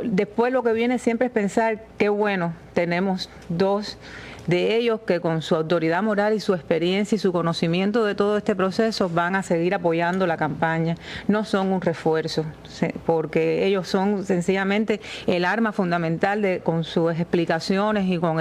Después lo que viene siempre es pensar, qué bueno, tenemos dos de ellos que con su autoridad moral y su experiencia y su conocimiento de todo este proceso van a seguir apoyando la campaña. No son un refuerzo, porque ellos son sencillamente el arma fundamental con sus explicaciones y con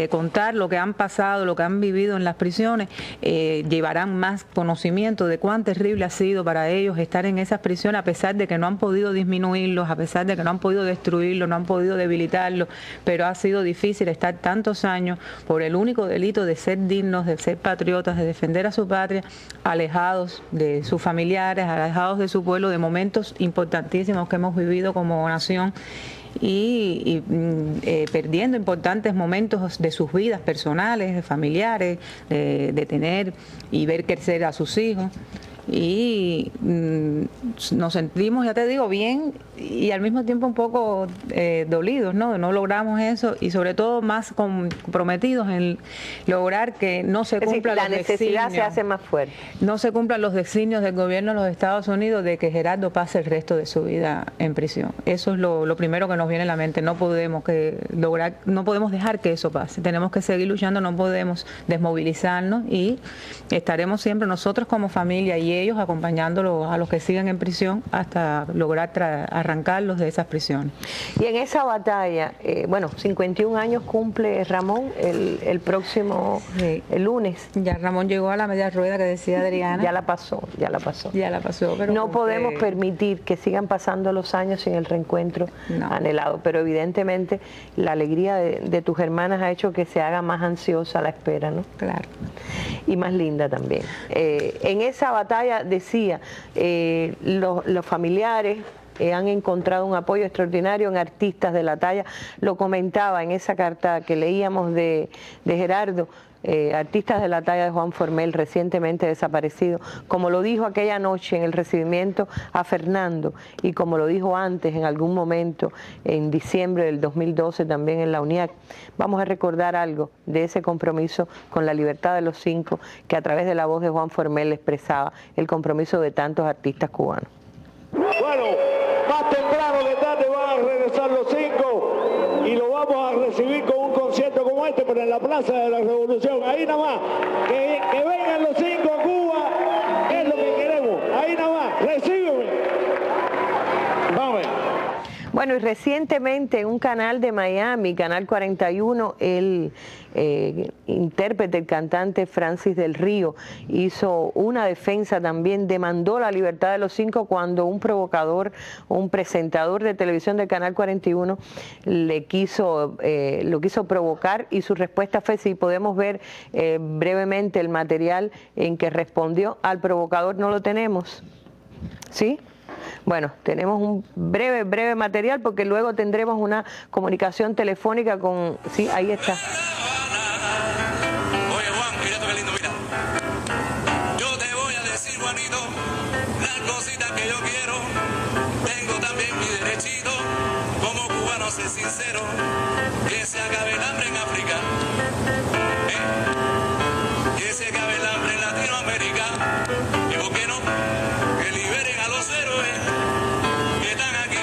contar lo que han pasado, lo que han vivido en las prisiones. Llevarán más conocimiento de cuán terrible ha sido para ellos estar en esas prisiones, a pesar de que no han podido disminuirlos, a pesar de que no han podido destruirlos, no han podido debilitarlos, pero ha sido difícil estar tantos años por el único delito de ser dignos, de ser patriotas, de defender a su patria, alejados de sus familiares, alejados de su pueblo, de momentos importantísimos que hemos vivido como nación y perdiendo importantes momentos de sus vidas personales, familiares, de tener y ver crecer a sus hijos. Y nos sentimos, ya te digo, bien y al mismo tiempo un poco dolidos, ¿no? No logramos eso y sobre todo más comprometidos en lograr que no se cumplan los designios. La necesidad se hace más fuerte. No se cumplan los designios del gobierno de los Estados Unidos de que Gerardo pase el resto de su vida en prisión. Eso es lo primero que nos viene a la mente. No podemos dejar que eso pase. Tenemos que seguir luchando, no podemos desmovilizarnos y estaremos siempre nosotros como familia y ellos acompañándolos a los que siguen en prisión hasta lograr arrancarlos de esas prisiones. Y en esa batalla, 51 años cumple Ramón el próximo el lunes. Ya Ramón llegó a la media rueda que decía Adriana. Ya la pasó. Pero no podemos permitir que sigan pasando los años sin el reencuentro anhelado, pero evidentemente la alegría de tus hermanas ha hecho que se haga más ansiosa la espera, ¿no? Claro. Y más linda también. En esa batalla decía, los familiares han encontrado un apoyo extraordinario en artistas de la talla. Lo comentaba en esa carta que leíamos de Gerardo, artistas de la talla de Juan Formel, recientemente desaparecido, como lo dijo aquella noche en el recibimiento a Fernando y como lo dijo antes en algún momento en diciembre del 2012 también en la UNIAC. Vamos a recordar algo de ese compromiso con la libertad de los 5 que a través de la voz de Juan Formel expresaba el compromiso de tantos artistas cubanos. Bueno, más temprano de tarde van a regresar los 5 y lo vamos a recibir con un concierto como este, pero en la Plaza de la Revolución. Ahí nada más, que vengan los 5 a Cuba, es lo que queremos. Ahí nada más, recíbeme. Vamos. Bueno, y recientemente en un canal de Miami, Canal 41, el intérprete, el cantante Francis del Río, hizo una defensa también, demandó la libertad de los 5 cuando un provocador, un presentador de televisión del Canal 41 lo quiso provocar y su respuesta fue, si podemos ver brevemente el material en que respondió al provocador, no lo tenemos, ¿sí? Bueno, tenemos un breve material porque luego tendremos una comunicación telefónica con... Sí, ahí está. Oye, Juan, mira esto qué lindo, mira. Yo te voy a decir, Juanito, las cositas que yo quiero. Tengo también mi derechito, como cubano ser sincero, que se acabe el hambre en África. Que se acabe el hambre en Latinoamérica. ¿Y por qué no? Que liberen a los héroes que están aquí,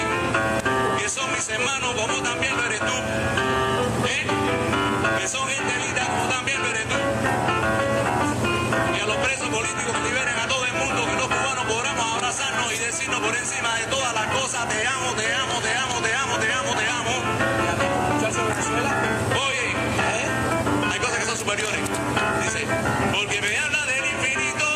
que son mis hermanos como también lo eres tú, que son gente linda como también lo eres tú, y a los presos políticos que liberen a todo el mundo, que los cubanos podamos abrazarnos y decirnos por encima de todas las cosas, te amo, te amo, te amo, te amo, te amo, te amo. Oye, hay cosas que son superiores, dice, porque me habla del infinito.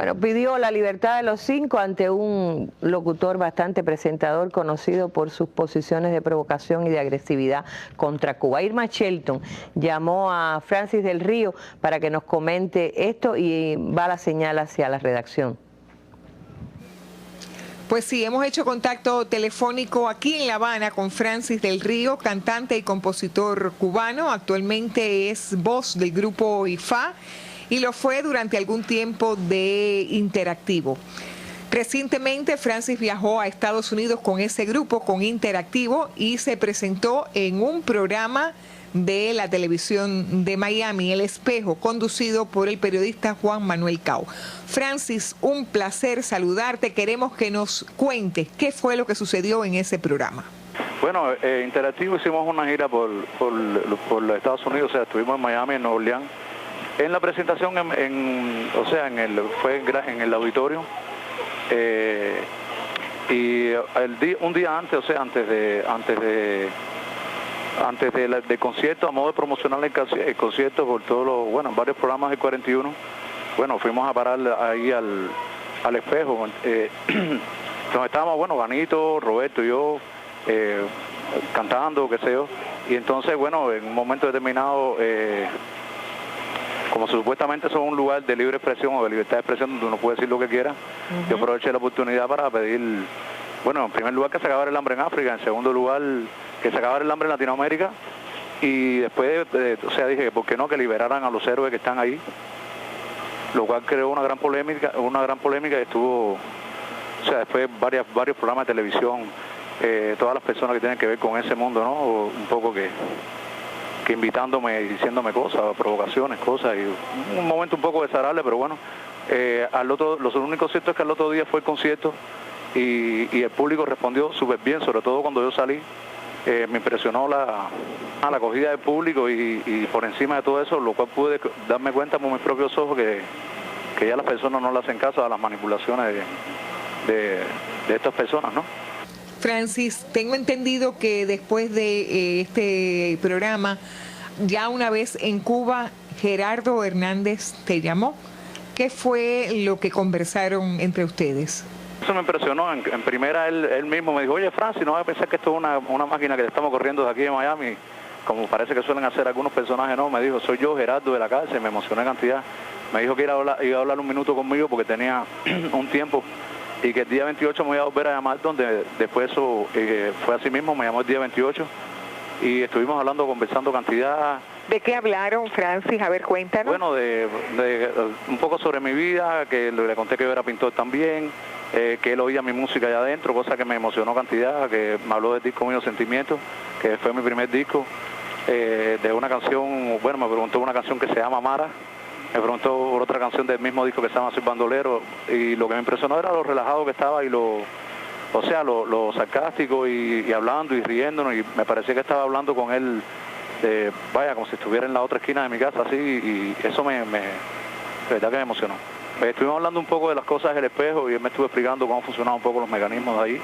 Bueno, pidió la libertad de los 5 ante un locutor bastante presentador conocido por sus posiciones de provocación y de agresividad contra Cuba. Irma Shelton llamó a Francis del Río para que nos comente esto y va la señal hacia la redacción. Pues sí, hemos hecho contacto telefónico aquí en La Habana con Francis del Río, cantante y compositor cubano. Actualmente es voz del grupo IFA y lo fue durante algún tiempo de Interactivo. Recientemente Francis viajó a Estados Unidos con ese grupo, con Interactivo, y se presentó en un programa de la televisión de Miami, El Espejo, conducido por el periodista Juan Manuel Cao. Francis, un placer saludarte. Queremos que nos cuentes qué fue lo que sucedió en ese programa. Bueno, Interactivo hicimos una gira por los Estados Unidos, o sea, estuvimos en Miami, en Nueva Orleans. En la presentación, fue en el auditorio, y un día antes, o sea, antes del concierto, a modo de promocionar el concierto por todos los, varios programas del 41, bueno, fuimos a parar ahí al Espejo, donde estábamos, Vanito, Roberto y yo, cantando, qué sé yo, y entonces, bueno, en un momento determinado, como supuestamente son un lugar de libre expresión o de libertad de expresión donde uno puede decir lo que quiera, yo aproveché la oportunidad para pedir, en primer lugar que se acabara el hambre en África, en segundo lugar que se acabara el hambre en Latinoamérica, y después, dije, ¿por qué no que liberaran a los héroes que están ahí? Lo cual creó una gran polémica y estuvo, después varios programas de televisión, todas las personas que tienen que ver con ese mundo, ¿no? Un poco que invitándome y diciéndome cosas, provocaciones, cosas, y un momento un poco desagradable, pero bueno, lo único cierto es que al otro día fue el concierto y el público respondió súper bien, sobre todo cuando yo salí. Me impresionó la acogida del público y por encima de todo eso, lo cual pude darme cuenta por mis propios ojos que ya las personas no le hacen caso a las manipulaciones de estas personas, ¿no? Francis, tengo entendido que después de este programa, ya una vez en Cuba, Gerardo Hernández te llamó. ¿Qué fue lo que conversaron entre ustedes? Eso me impresionó. En primera, él mismo me dijo, oye, Francis, no vas a pensar que esto es una máquina que te estamos corriendo de aquí de Miami, como parece que suelen hacer algunos personajes. No, me dijo, soy yo, Gerardo de la cárcel, me emocioné cantidad. Me dijo que iba a hablar un minuto conmigo porque tenía un tiempo y que el día 28 me iba a volver a llamar, donde después eso fue así mismo, me llamó el día 28 y estuvimos conversando cantidad. ¿De qué hablaron, Francis? A ver, cuéntanos. Bueno, de un poco sobre mi vida, que le conté que yo era pintor también, que él oía mi música allá adentro, cosa que me emocionó cantidad, que me habló del disco mío Sentimientos, que fue mi primer disco, de una canción, me preguntó una canción que se llama Mara, me preguntó por otra canción del mismo disco que se llama Soy Bandolero, y lo que me impresionó era lo relajado que estaba y lo sarcástico y hablando y riéndonos, y me parecía que estaba hablando con él, como si estuviera en la otra esquina de mi casa, así, y eso de verdad que me emocionó. Estuvimos hablando un poco de las cosas del espejo y él me estuvo explicando cómo funcionaban un poco los mecanismos de ahí,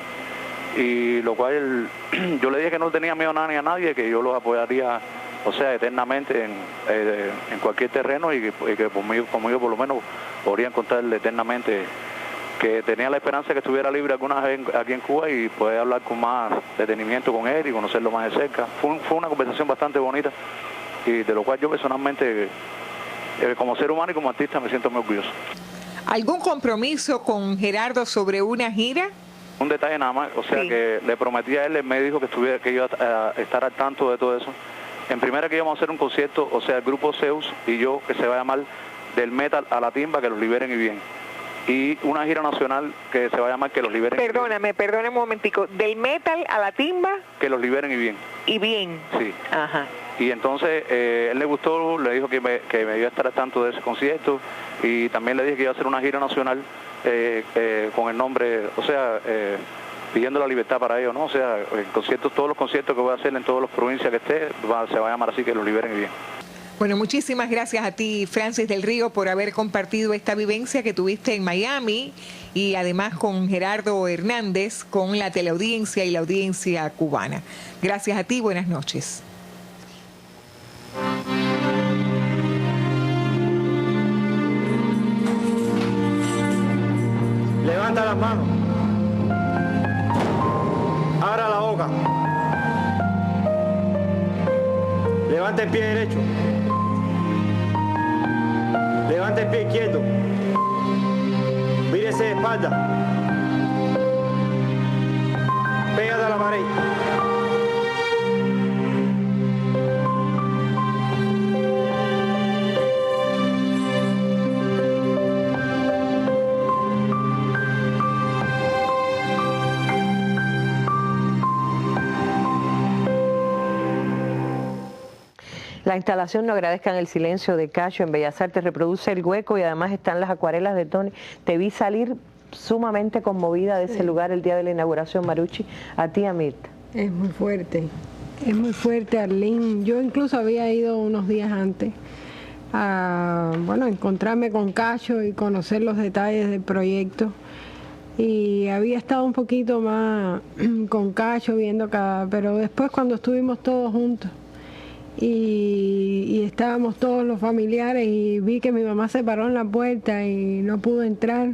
y lo cual yo le dije que no tenía miedo a nada ni a nadie, que yo los apoyaría, eternamente en cualquier terreno, y que conmigo por lo menos podrían contar eternamente, que tenía la esperanza de que estuviera libre alguna vez aquí en Cuba y poder hablar con más detenimiento con él y conocerlo más de cerca. Fue una conversación bastante bonita y de lo cual yo personalmente, como ser humano y como artista, me siento muy orgulloso. ¿Algún compromiso con Gerardo sobre una gira? Un detalle nada más, sí. Que le prometí a él me dijo que iba a estar al tanto de todo eso. En primera, que íbamos a hacer un concierto, el grupo Zeus y yo, que se va a llamar Del Metal a la Timba, que los liberen y bien. Y una gira nacional que se va a llamar Que los liberen Perdóname un momentico. Del metal a la timba. Que los liberen y bien. Y bien. Sí. Ajá. Y entonces él le gustó, le dijo que me iba a estar al tanto de ese concierto, y también le dije que iba a hacer una gira nacional con el nombre, pidiendo la libertad para ellos, ¿no? Todos los conciertos que voy a hacer en todas las provincias que esté, se va a llamar así, Que los liberen y bien. Bueno, muchísimas gracias a ti, Francis del Río, por haber compartido esta vivencia que tuviste en Miami y además con Gerardo Hernández, con la teleaudiencia y la audiencia cubana. Gracias a ti, buenas noches. Levanta las manos. Abra la boca. Levanta el pie derecho. Levanta el pie izquierdo. Vírese de espalda. Pégate a la pared. La instalación, no agradezcan el silencio de Cacho en Bellas Artes, reproduce el hueco y además están las acuarelas de Tony. Te vi salir sumamente conmovida de ese lugar el día de la inauguración, Marucci, a ti, a Mirta. Es muy fuerte, Arlene. Yo incluso había ido unos días antes a, encontrarme con Cacho y conocer los detalles del proyecto. Y había estado un poquito más con Cacho pero después cuando estuvimos todos juntos, y estábamos todos los familiares y vi que mi mamá se paró en la puerta y no pudo entrar,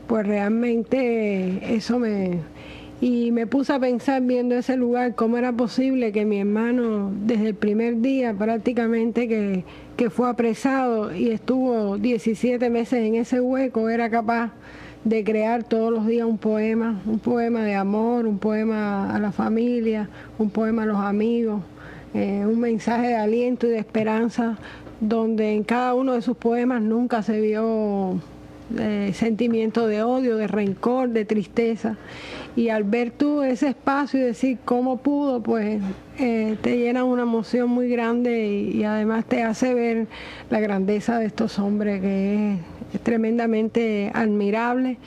pues realmente eso me puse a pensar viendo ese lugar cómo era posible que mi hermano desde el primer día prácticamente que fue apresado y estuvo 17 meses en ese hueco, era capaz de crear todos los días un poema de amor, un poema a la familia, un poema a los amigos. Un mensaje de aliento y de esperanza, donde en cada uno de sus poemas nunca se vio sentimiento de odio, de rencor, de tristeza. Y al ver tú ese espacio y decir cómo pudo, pues te llena una emoción muy grande y además te hace ver la grandeza de estos hombres, que es tremendamente admirable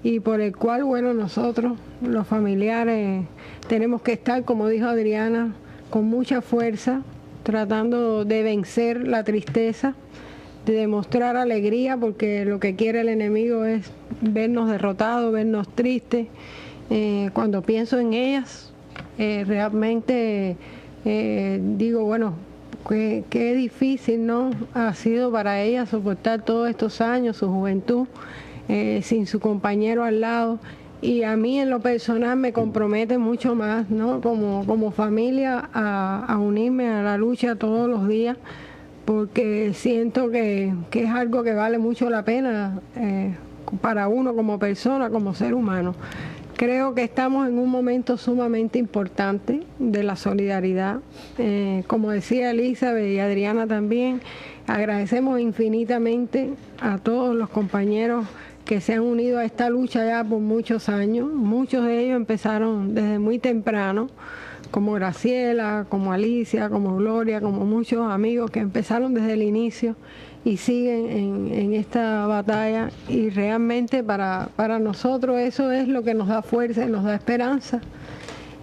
y por el cual, nosotros, los familiares, tenemos que estar, como dijo Adriana, con mucha fuerza, tratando de vencer la tristeza, de demostrar alegría, porque lo que quiere el enemigo es vernos derrotados, vernos tristes. Cuando pienso en ellas, realmente digo, qué difícil, ¿no? Ha sido para ellas soportar todos estos años, su juventud, sin su compañero al lado. Y a mí en lo personal me compromete mucho más, ¿no? Como familia a unirme a la lucha todos los días, porque siento que es algo que vale mucho la pena para uno como persona, como ser humano. Creo que estamos en un momento sumamente importante de la solidaridad. Como decía Elizabeth y Adriana también, agradecemos infinitamente a todos los compañeros que se han unido a esta lucha ya por muchos años. Muchos de ellos empezaron desde muy temprano, como Graciela, como Alicia, como Gloria, como muchos amigos que empezaron desde el inicio y siguen en esta batalla, y realmente para nosotros eso es lo que nos da fuerza y nos da esperanza.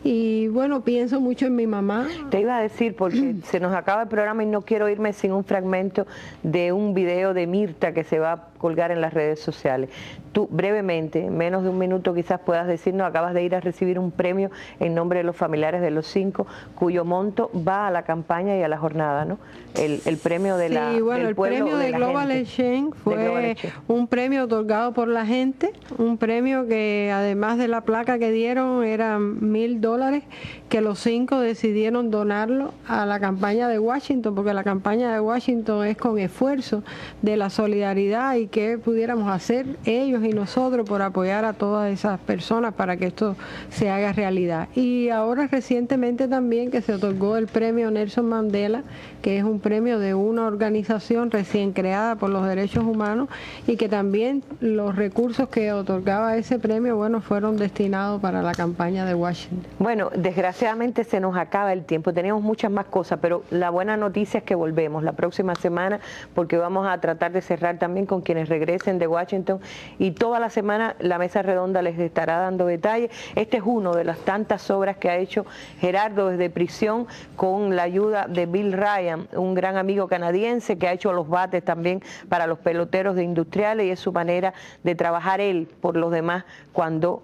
Y pienso mucho en mi mamá. Te iba a decir, porque se nos acaba el programa y no quiero irme sin un fragmento de un video de Mirta que se va a colgar en las redes sociales. Tú, brevemente, en menos de un minuto quizás puedas decirnos, acabas de ir a recibir un premio en nombre de los familiares de los 5, cuyo monto va a la campaña y a la jornada, ¿no? El premio de la del el pueblo, premio de Global Exchange fue un premio otorgado por la gente, un premio que además de la placa que dieron eran $1,000, que los 5 decidieron donarlo a la campaña de Washington, porque la campaña de Washington es con esfuerzo de la solidaridad y qué pudiéramos hacer ellos y nosotros por apoyar a todas esas personas para que esto se haga realidad. Y ahora recientemente también que se otorgó el premio Nelson Mandela, que es un premio de una organización recién creada por los derechos humanos, y que también los recursos que otorgaba ese premio, fueron destinados para la campaña de Washington. Bueno, desgraciadamente se nos acaba el tiempo, teníamos muchas más cosas, pero la buena noticia es que volvemos la próxima semana, porque vamos a tratar de cerrar también con quienes regresen de Washington, y toda la semana la Mesa Redonda les estará dando detalles. Este es uno de las tantas obras que ha hecho Gerardo desde prisión, con la ayuda de Bill Ryan, un gran amigo canadiense que ha hecho los bates también para los peloteros de Industriales, y es su manera de trabajar él por los demás cuando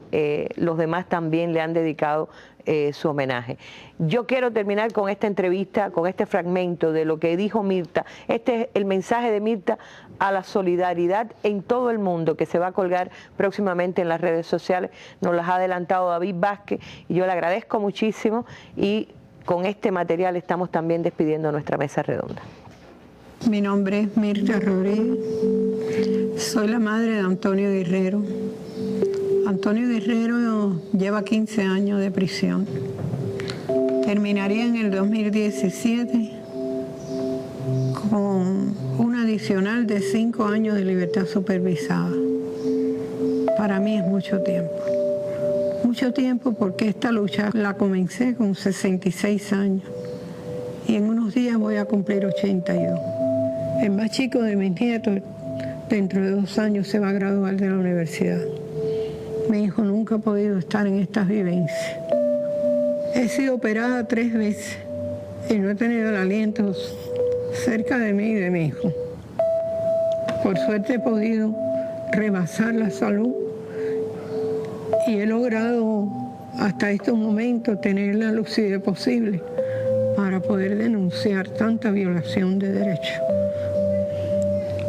los demás también le han dedicado su homenaje. Yo quiero terminar con esta entrevista, con este fragmento de lo que dijo Mirta. Este es el mensaje de Mirta a la solidaridad en todo el mundo, que se va a colgar próximamente en las redes sociales. Nos las ha adelantado David Vázquez y yo le agradezco muchísimo, y con este material estamos también despidiendo nuestra mesa redonda. Mi nombre es Mirta Rodríguez, soy la madre de Antonio Guerrero. Antonio Guerrero lleva 15 años de prisión. Terminaría en el 2017 con un adicional de 5 años de libertad supervisada. Para mí es mucho tiempo. Mucho tiempo, porque esta lucha la comencé con 66 años y en unos días voy a cumplir 82. El más chico de mis nietos dentro de 2 años se va a graduar de la universidad. Mi hijo nunca ha podido estar en estas vivencias. He sido operada 3 veces y no he tenido el aliento cerca de mí y de mi hijo. Por suerte he podido rebasar la salud y he logrado hasta estos momentos tener la lucidez posible para poder denunciar tanta violación de derechos.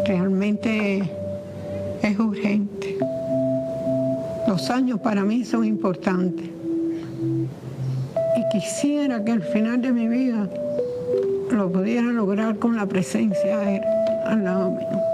Realmente es urgente. Los años para mí son importantes y quisiera que al final de mi vida lo pudiera lograr con la presencia de él al lado mío.